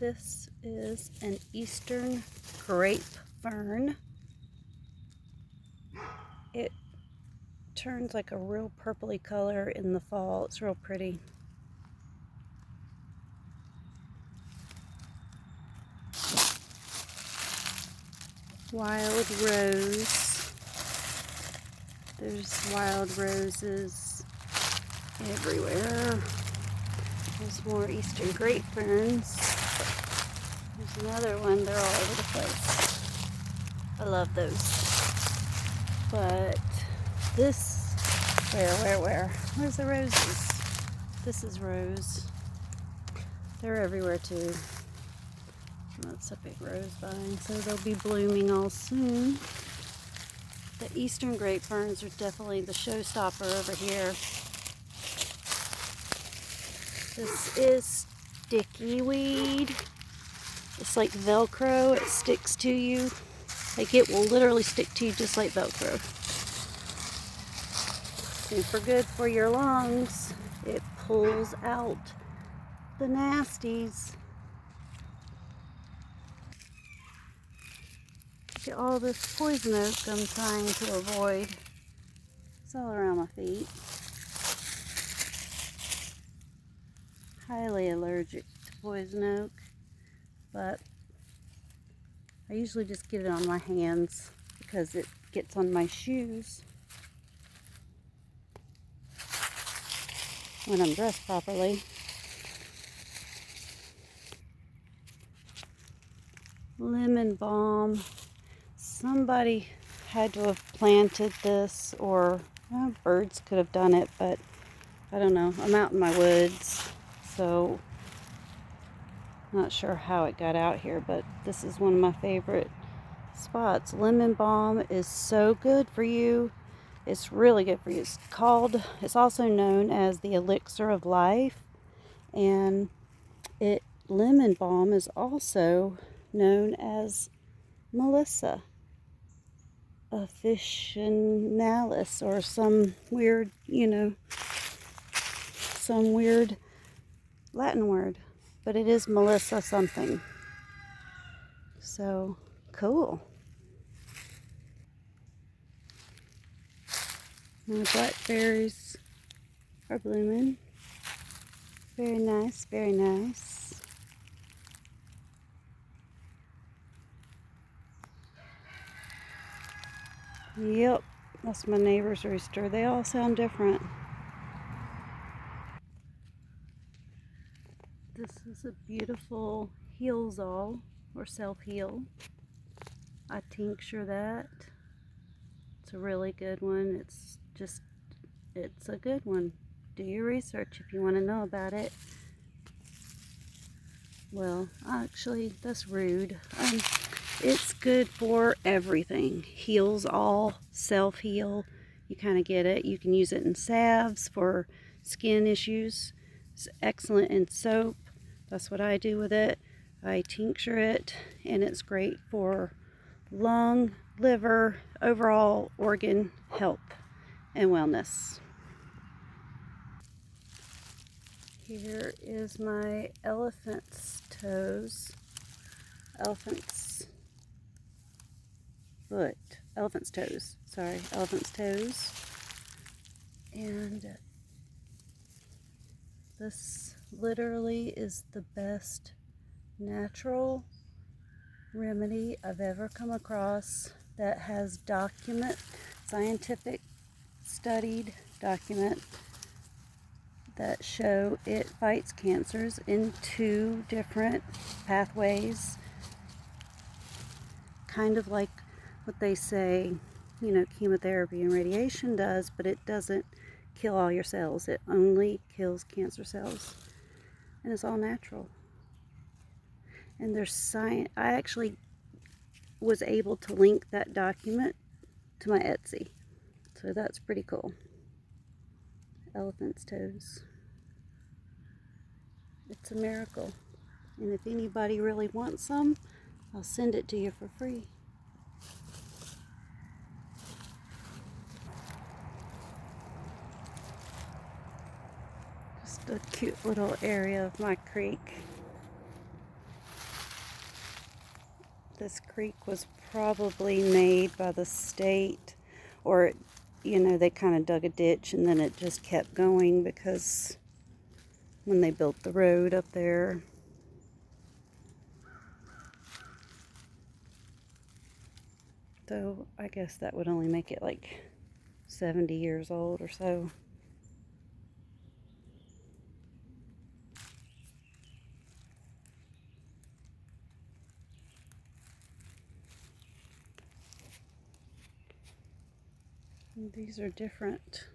This is an eastern grape fern. It turns like a real purpley color in the fall. It's real pretty. Wild rose. There's wild roses everywhere. There's more eastern grape ferns. There's another one. They're all over the place. I love those. But this, where? Where's the roses? This is rose. They're everywhere too. That's a big rose vine, so they'll be blooming all soon. The eastern grape ferns are definitely the showstopper over here. This is sticky weed. It's like Velcro. It sticks to you. Like it will literally stick to you just like Velcro. Super good for your lungs. It pulls out the nasties. Look at all this poison oak I'm trying to avoid. It's all around my feet. Highly allergic to poison oak, but I usually just get it on my hands because it gets on my shoes when I'm dressed properly. Lemon balm. Somebody had to have planted this, or birds could have done it, but I don't know. I'm out in my woods, so not sure how it got out here, but this is one of my favorite spots. Lemon balm is so good for you. It's really good for you. It's also known as the Elixir of Life, and lemon balm is also known as Melissa officinalis, or some weird, some weird Latin word, but it is Melissa something. So cool. My blackberries are blooming. Very nice, very nice. Yep, that's my neighbor's rooster. They all sound different. This is a beautiful healsall, or self-heal. I tincture that. It's a really good one. It's a good one. Do your research if you want to know about it. Well, actually, that's rude. It's good for everything. Heals all, self-heal. You kind of get it. You can use it in salves for skin issues. It's excellent in soap. That's what I do with it. I tincture it, and it's great for lung, liver, overall organ health and wellness. Here is my elephant's toes. Elephant's toes. And this literally is the best natural remedy I've ever come across that has scientific studied document that show it fights cancers in 2 different pathways. Kind of like what they say, chemotherapy and radiation does, but it doesn't kill all your cells. It only kills cancer cells. And it's all natural. And there's science. I actually was able to link that document to my Etsy. So that's pretty cool. Elephant's toes. It's a miracle. And if anybody really wants some, I'll send it to you for free. Just a cute little area of my creek. this creek was probably made by the state, or, you know, they kind of dug a ditch and then it just kept going because when they built the road up there. So I guess that would only make it like 70 years old or so. And these are different.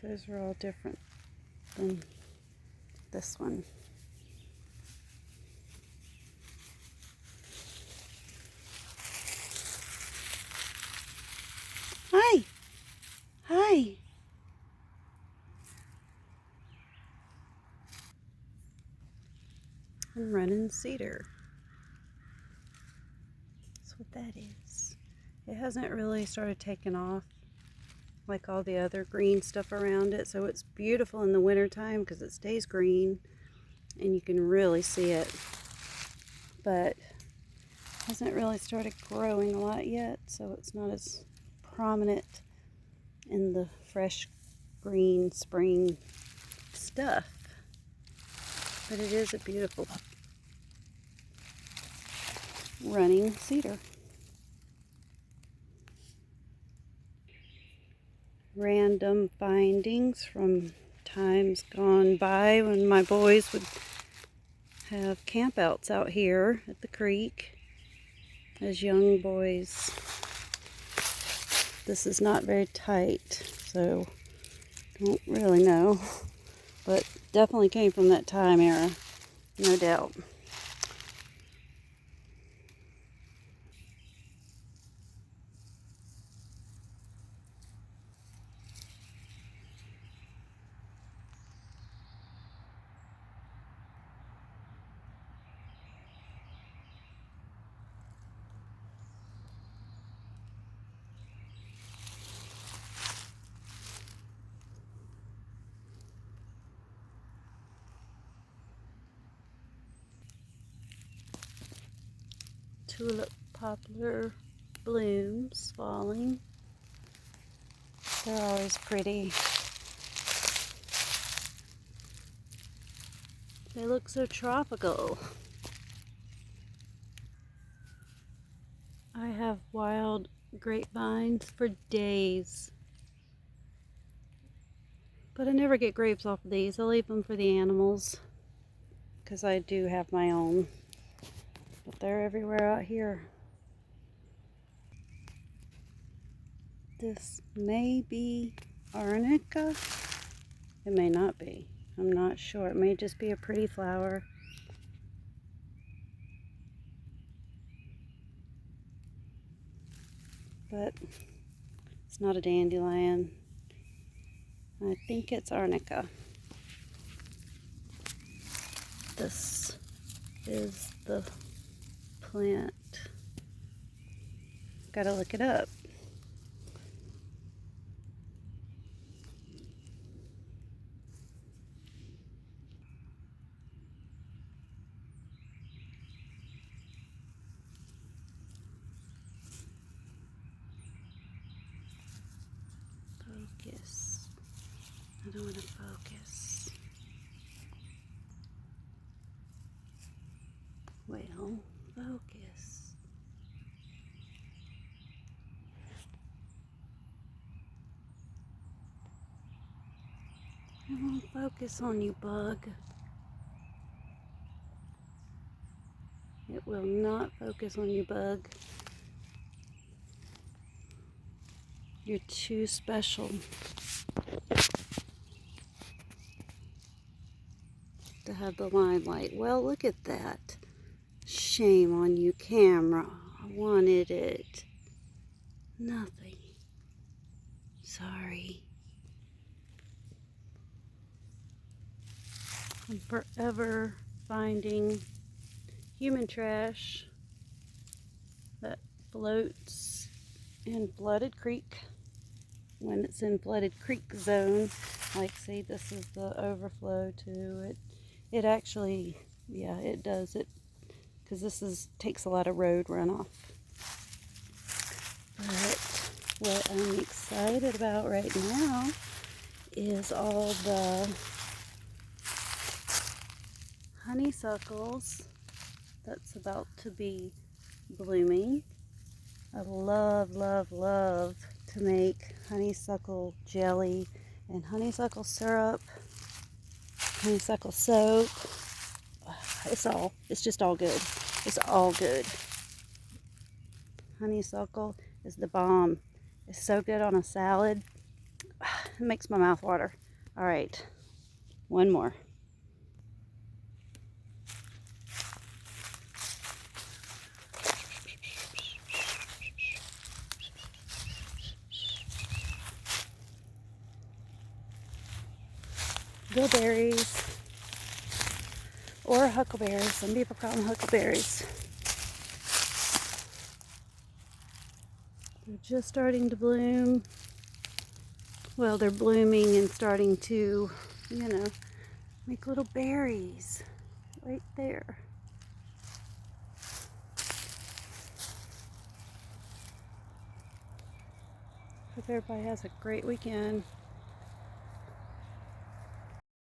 Those are all different than this one. Hi! Hi! I'm running cedar. That's what that is. It hasn't really started taking off like all the other green stuff around it, so it's beautiful in the wintertime because it stays green and you can really see it, but hasn't really started growing a lot yet, so it's not as prominent in the fresh green spring stuff. But it is a beautiful running cedar. Random findings from times gone by when my boys would have campouts out here at the creek as young boys. This is not very tight, so don't really know, but definitely came from that time era, no doubt. Tulip poplar blooms falling. They're always pretty. They look so tropical. I have wild grapevines for days, but I never get grapes off of these. I leave them for the animals because I do have my own, but they're everywhere out here. This may be arnica. It may not be. I'm not sure. It may just be a pretty flower. But it's not a dandelion. I think it's arnica. This is the plant. Gotta look it up. Focus. I don't want to focus. Well, focus. I won't focus on you, bug. It will not focus on you, bug. You're too special to have the limelight. Well, look at that. Shame on you, camera. I wanted it. Nothing. Sorry. I'm forever finding human trash that floats in flooded creek. when it's in flooded creek zone. Like, see, this is the overflow too. It actually, yeah, it does it, because this takes a lot of road runoff. But what I'm excited about right now is all the honeysuckles that's about to be blooming. I love, love, love to make honeysuckle jelly and honeysuckle syrup, honeysuckle soap. It's just all good. It's all good. Honeysuckle is the bomb. It's so good on a salad. It makes my mouth water. All right, one more. Bilberries or huckleberries. Some people call them huckleberries. They're just starting to bloom. Well, they're blooming and starting to, make little berries right there. Hope everybody has a great weekend.